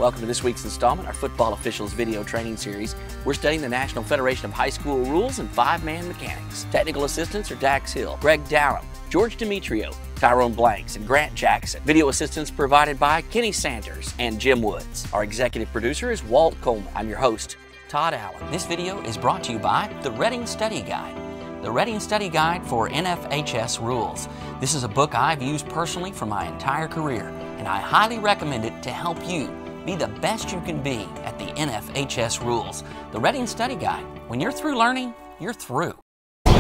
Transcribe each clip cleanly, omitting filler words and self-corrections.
Welcome to this week's installment, our Football Officials video training series. We're studying the National Federation of High School Rules and five-man mechanics. Technical assistants are Dax Hill, Greg Dowram, George Demetrio, Tyrone Blanks, and Grant Jackson. Video assistance provided by Kenny Sanders and Jim Woods. Our executive producer is Walt Coleman. I'm your host, Todd Allen. This video is brought to you by the Reading Study Guide. The Reading Study Guide for NFHS Rules. This is a book I've used personally for my entire career, and I highly recommend it to help you be the best you can be at the NFHS rules. The Reading Study Guide. When you're through learning, you're through. All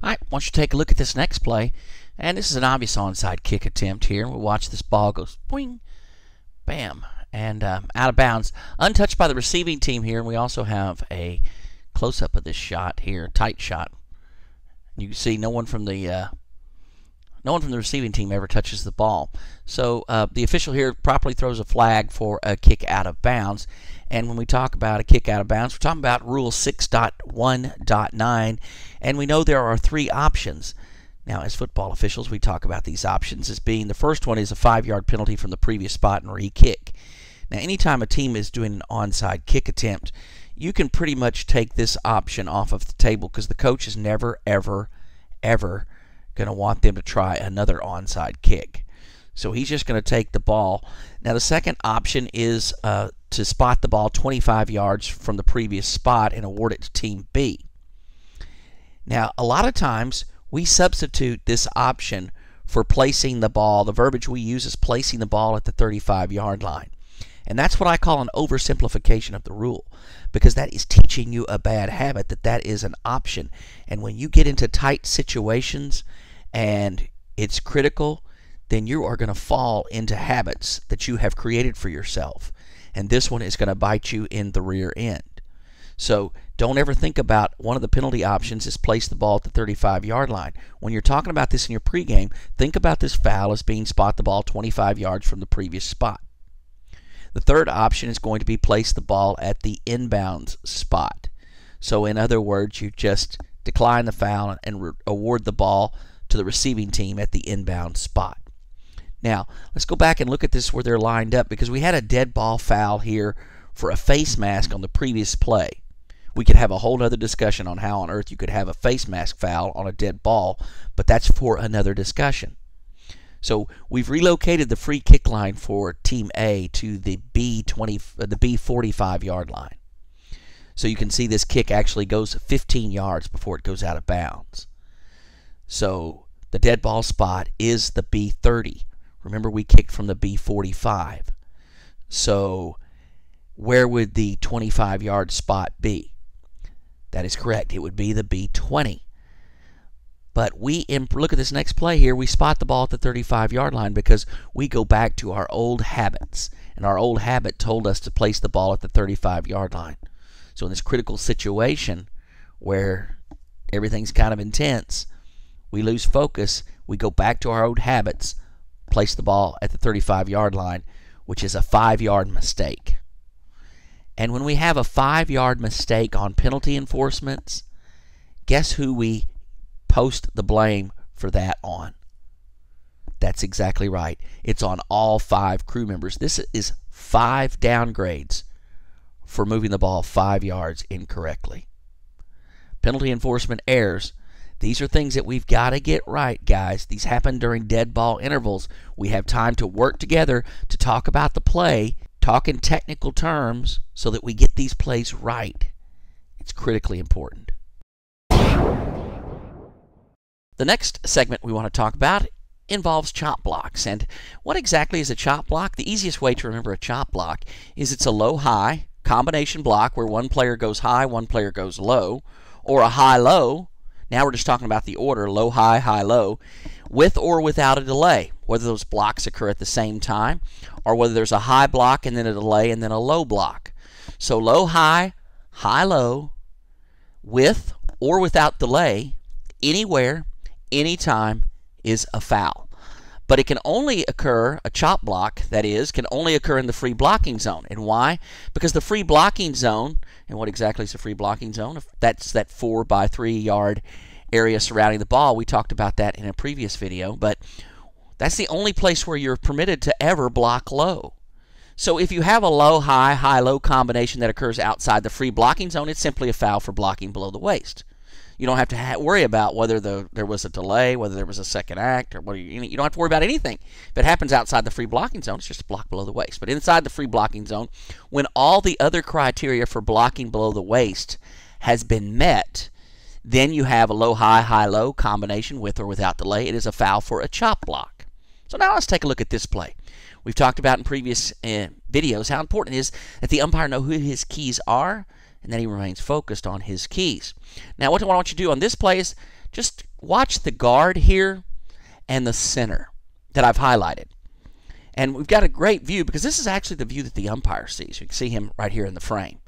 right, I want you to take a look at this next play. And this is an obvious onside kick attempt here. We'll watch this ball go boing, bam, and out of bounds. Untouched by the receiving team here. And we also have a close-up of this shot here, tight shot. You can see no one from the receiving team ever touches the ball. So the official here properly throws a flag for a kick out of bounds. And when we talk about a kick out of bounds, we're talking about Rule 6.1.9. And we know there are three options. Now, as football officials, we talk about these options as being the first one is a 5-yard penalty from the previous spot and re-kick. Now, anytime a team is doing an onside kick attempt, you can pretty much take this option off of the table because the coach is never, ever, ever going to want them to try another onside kick. So he's just going to take the ball. Now the second option is to spot the ball 25 yards from the previous spot and award it to Team B. Now a lot of times we substitute this option for placing the ball. The verbiage we use is placing the ball at the 35-yard line. And that's what I call an oversimplification of the rule, because that is teaching you a bad habit, that is an option. And when you get into tight situations and it's critical, then you are going to fall into habits that you have created for yourself. And this one is going to bite you in the rear end. So don't ever think about one of the penalty options is place the ball at the 35-yard line. When you're talking about this in your pregame, think about this foul as being spot the ball 25 yards from the previous spot. The third option is going to be place the ball at the inbounds spot. So in other words, you just decline the foul and award the ball to the receiving team at the inbound spot. Now, let's go back and look at this where they're lined up, because we had a dead ball foul here for a face mask on the previous play. We could have a whole other discussion on how on earth you could have a face mask foul on a dead ball, but that's for another discussion. So we've relocated the free kick line for Team A to the B 45-yard line. So you can see this kick actually goes 15 yards before it goes out of bounds. So the dead ball spot is the B30. Remember, we kicked from the B45. So where would the 25-yard spot be? That is correct. It would be the B20. But look at this next play here. We spot the ball at the 35-yard line because we go back to our old habits. And our old habit told us to place the ball at the 35-yard line. So in this critical situation where everything's kind of intense, we lose focus. We go back to our old habits, place the ball at the 35-yard line, which is a 5-yard mistake. And when we have a 5-yard mistake on penalty enforcements, guess who we post the blame for that on? That's exactly right. It's on all 5 crew members. This is 5 downgrades for moving the ball 5 yards incorrectly. Penalty enforcement errors. These are things that we've got to get right, guys. These happen during dead ball intervals. We have time to work together to talk about the play, talk in technical terms, so that we get these plays right. It's critically important. The next segment we want to talk about involves chop blocks. And what exactly is a chop block? The easiest way to remember a chop block is it's a low-high combination block where one player goes high, one player goes low, or a high-low. Now we're just talking about the order, low-high, high-low, with or without a delay, whether those blocks occur at the same time or whether there's a high block and then a delay and then a low block. So low-high, high-low, with or without delay, anywhere, anytime is a foul. But it can only occur, a chop block, that is, can only occur in the free blocking zone. And why? Because the free blocking zone, and what exactly is the free blocking zone? That's that 4 by 3 yard area surrounding the ball. We talked about that in a previous video. But That's the only place where you're permitted to ever block low. So if you have a low-high, high-low combination that occurs outside the free blocking zone, it's simply a foul for blocking below the waist. You don't have to worry about whether there was a delay, whether there was a second act, or whether you don't have to worry about anything. If it happens outside the free blocking zone, it's just a block below the waist. But inside the free blocking zone, when all the other criteria for blocking below the waist has been met, then you have a low-high, high-low combination with or without delay. It is a foul for a chop block. So now let's take a look at this play. We've talked about in previous videos how important it is that the umpire know who his keys are and that he remains focused on his keys. Now what I want you to do on this play is just watch the guard here and the center that I've highlighted. And we've got a great view because this is actually the view that the umpire sees. You can see him right here in the frame.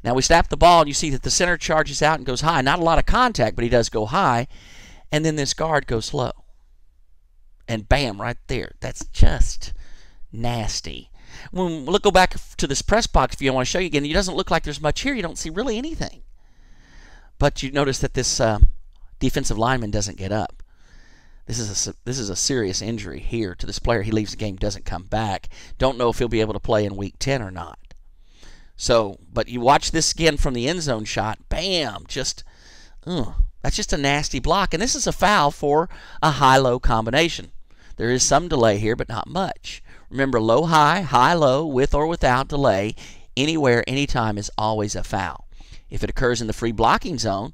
Now we snap the ball and you see that the center charges out and goes high. Not a lot of contact, but he does go high. And then this guard goes low. And bam, right there. That's just nasty. When we go back to this press box view, I want to show you again, it doesn't look like there's much here. You don't see really anything. But you notice that this defensive lineman doesn't get up. This is a serious injury here to this player. He leaves the game, doesn't come back. Don't know if he'll be able to play in Week 10 or not. So, but you watch this again from the end zone shot. Bam! That's just a nasty block. And this is a foul for a high-low combination. There is some delay here, but not much. Remember, low-high, high-low, with or without delay, anywhere, anytime is always a foul. If it occurs in the free blocking zone,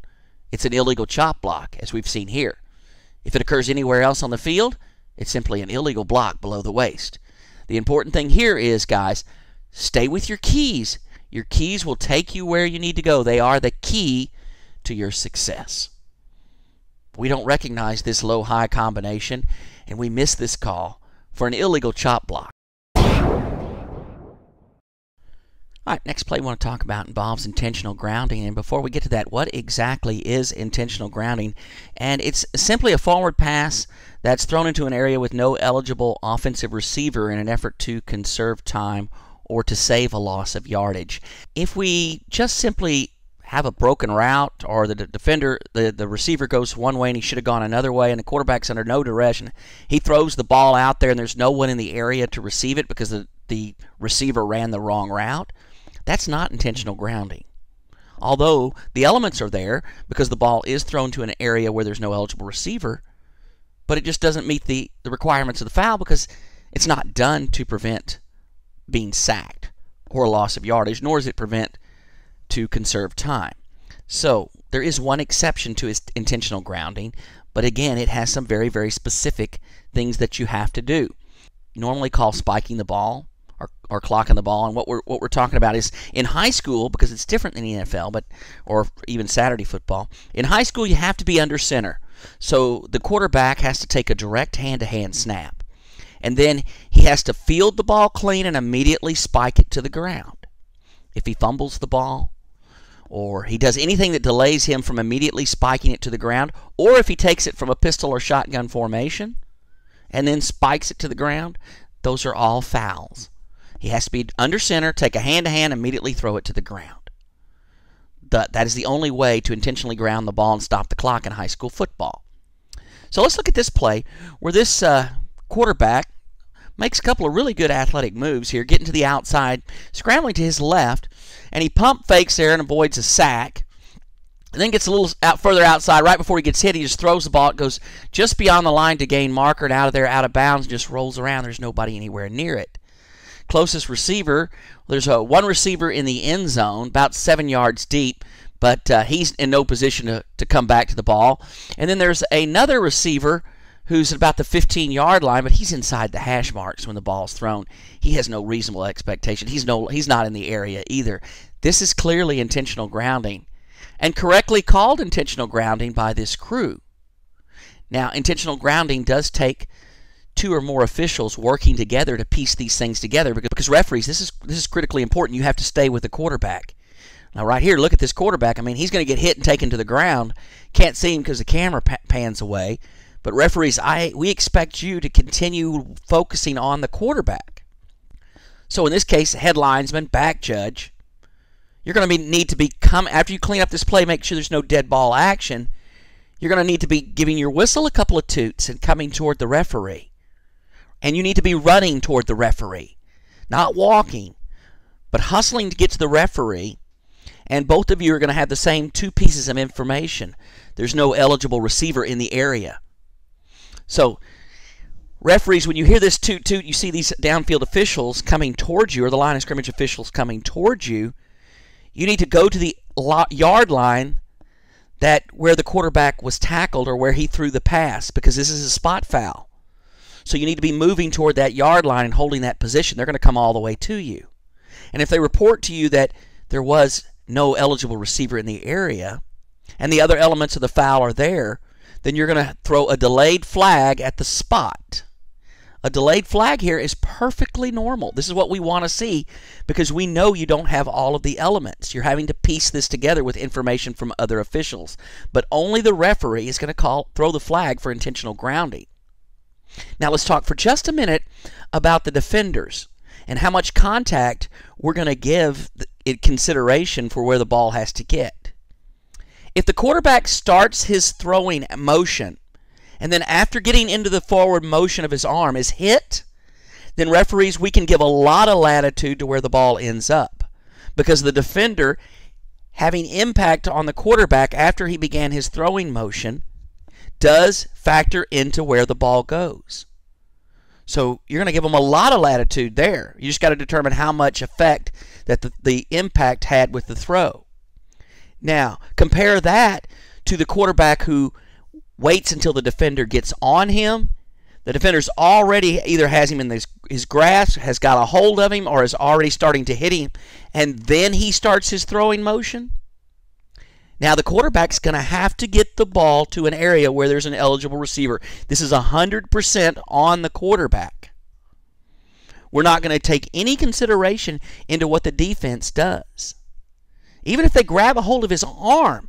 it's an illegal chop block, as we've seen here. If it occurs anywhere else on the field, it's simply an illegal block below the waist. The important thing here is, guys, stay with your keys. Your keys will take you where you need to go. They are the key to your success. We don't recognize this low-high combination, and we miss this call for an illegal chop block. All right, next play we want to talk about involves intentional grounding. And before we get to that, what exactly is intentional grounding? And it's simply a forward pass that's thrown into an area with no eligible offensive receiver in an effort to conserve time or to save a loss of yardage. If we just simply have a broken route, or the receiver goes one way and he should have gone another way, and the quarterback's under no direction, he throws the ball out there and there's no one in the area to receive it because the receiver ran the wrong route, that's not intentional grounding. Although the elements are there because the ball is thrown to an area where there's no eligible receiver, but it just doesn't meet the requirements of the foul because it's not done to prevent being sacked or a loss of yardage, nor does it prevent to conserve time. So there is one exception to intentional grounding, but again, it has some very, very specific things that you have to do. Normally called spiking the ball or clocking the ball, and what we're talking about is in high school, because it's different than the NFL, or even Saturday football. In high school, you have to be under center, so the quarterback has to take a direct hand-to-hand snap, and then he has to field the ball clean and immediately spike it to the ground. If he fumbles the ball, or he does anything that delays him from immediately spiking it to the ground, or if he takes it from a pistol or shotgun formation and then spikes it to the ground, those are all fouls. He has to be under center, take a hand-to-hand, immediately throw it to the ground. That is the only way to intentionally ground the ball and stop the clock in high school football. So let's look at this play where this quarterback makes a couple of really good athletic moves here, getting to the outside, scrambling to his left, and he pump fakes there and avoids a sack. And then gets a little further outside. Right before he gets hit, he just throws the ball. It goes just beyond the line to gain marker, and out of there, out of bounds, and just rolls around. There's nobody anywhere near it. Closest receiver, there's one receiver in the end zone, about 7 yards deep, but he's in no position to come back to the ball. And then there's another receiver who's at about the 15-yard line, but he's inside the hash marks when the ball's thrown. He has no reasonable expectation. He's not in the area either. This is clearly intentional grounding, and correctly called intentional grounding by this crew. Now, intentional grounding does take 2 or more officials working together to piece these things together, because referees, this is critically important. You have to stay with the quarterback. Now, right here, look at this quarterback. I mean, he's going to get hit and taken to the ground. Can't see him because the camera pans away. But referees, we expect you to continue focusing on the quarterback. So in this case, head linesman, back judge, you're going to need to become, after you clean up this play, make sure there's no dead ball action, you're going to need to be giving your whistle a couple of toots and coming toward the referee. And you need to be running toward the referee, not walking, but hustling to get to the referee. And both of you are going to have the same two pieces of information. There's no eligible receiver in the area. So referees, when you hear this toot toot, you see these downfield officials coming towards you, or the line of scrimmage officials coming towards you, you need to go to the yard line where the quarterback was tackled or where he threw the pass, because this is a spot foul. So you need to be moving toward that yard line and holding that position. They're going to come all the way to you. And if they report to you that there was no eligible receiver in the area and the other elements of the foul are there, then you're going to throw a delayed flag at the spot. A delayed flag here is perfectly normal. This is what we want to see, because we know you don't have all of the elements. You're having to piece this together with information from other officials. But only the referee is going to throw the flag for intentional grounding. Now let's talk for just a minute about the defenders and how much contact we're going to give in consideration for where the ball has to get. If the quarterback starts his throwing motion and then after getting into the forward motion of his arm is hit, then referees, we can give a lot of latitude to where the ball ends up, because the defender having impact on the quarterback after he began his throwing motion does factor into where the ball goes. So you're going to give them a lot of latitude there. You just got to determine how much effect that the impact had with the throw. Now, compare that to the quarterback who waits until the defender gets on him. The defender's already either has him in his grasp, has got a hold of him, or is already starting to hit him, and then he starts his throwing motion. Now the quarterback's going to have to get the ball to an area where there's an eligible receiver. This is 100% on the quarterback. We're not going to take any consideration into what the defense does. Even if they grab a hold of his arm,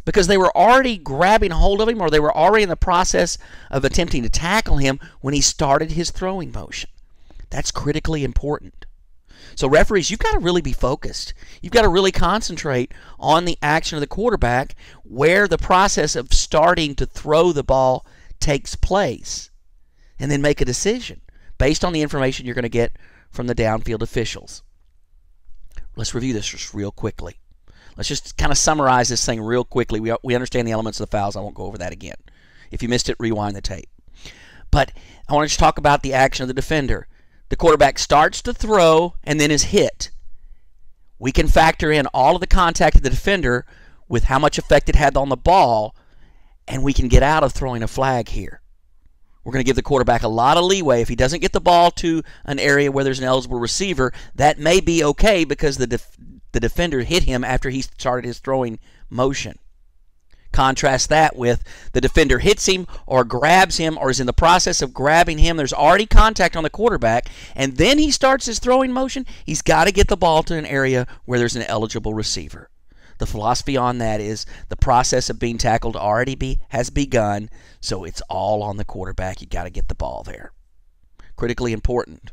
because they were already grabbing a hold of him, or they were already in the process of attempting to tackle him when he started his throwing motion. That's critically important. So referees, you've got to really be focused. You've got to really concentrate on the action of the quarterback, where the process of starting to throw the ball takes place, and then make a decision based on the information you're going to get from the downfield officials. Let's review this just real quickly. Let's just kind of summarize this thing real quickly. We understand the elements of the fouls. I won't go over that again. If you missed it, rewind the tape. But I want to just talk about the action of the defender. The quarterback starts to throw and then is hit. We can factor in all of the contact of the defender with how much effect it had on the ball, and we can get out of throwing a flag here. We're going to give the quarterback a lot of leeway. If he doesn't get the ball to an area where there's an eligible receiver, that may be okay because the defender hit him after he started his throwing motion. Contrast that with the defender hits him or grabs him or is in the process of grabbing him. There's already contact on the quarterback, and then he starts his throwing motion. He's got to get the ball to an area where there's an eligible receiver. The philosophy on that is the process of being tackled already has begun, so it's all on the quarterback. You got to get the ball there. Critically important.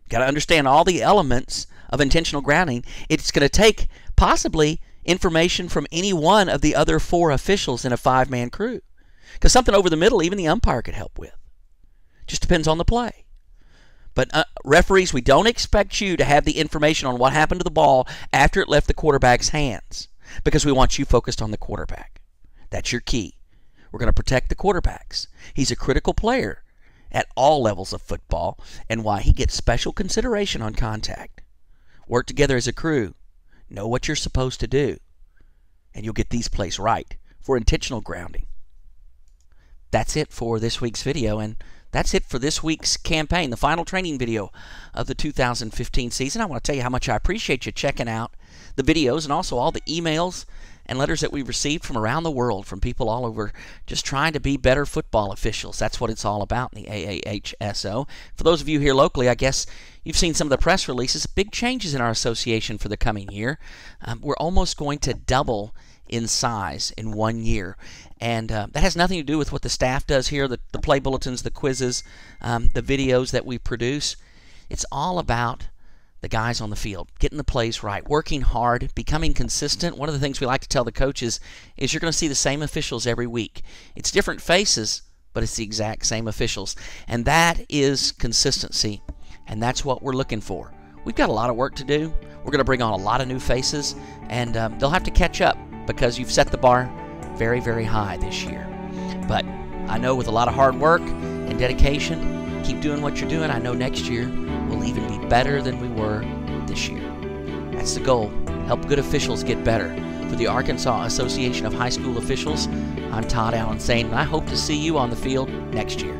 You got to understand all the elements of intentional grounding. It's going to take possibly information from any one of the other 4 officials in a 5-man crew, because something over the middle even the umpire could help with. Just depends on the play. But referees, we don't expect you to have the information on what happened to the ball after it left the quarterback's hands, because we want you focused on the quarterback. That's your key. We're going to protect the quarterbacks. He's a critical player at all levels of football, and why he gets special consideration on contact. Work together as a crew. Know what you're supposed to do, and you'll get these plays right for intentional grounding. That's it for this week's video, and that's it for this week's campaign, the final training video of the 2015 season. I want to tell you how much I appreciate you checking out the videos and also all the emails and letters that we've received from around the world, from people all over just trying to be better football officials. That's what it's all about in the AAHSO. For those of you here locally, I guess you've seen some of the press releases. Big changes in our association for the coming year. We're almost going to double in size in 1 year. And that has nothing to do with what the staff does here, the play bulletins, the quizzes, the videos that we produce. It's all about the guys on the field, getting the plays right, working hard, becoming consistent. One of the things we like to tell the coaches is you're going to see the same officials every week. It's different faces, but it's the exact same officials. And that is consistency, and that's what we're looking for. We've got a lot of work to do. We're going to bring on a lot of new faces, and they'll have to catch up because you've set the bar very, very high this year. But I know with a lot of hard work and dedication, keep doing what you're doing, I know next year we'll even be better than we were this year. That's the goal. Help good officials get better. For the Arkansas Association of High School Officials, I'm Todd Allen saying I hope to see you on the field next year.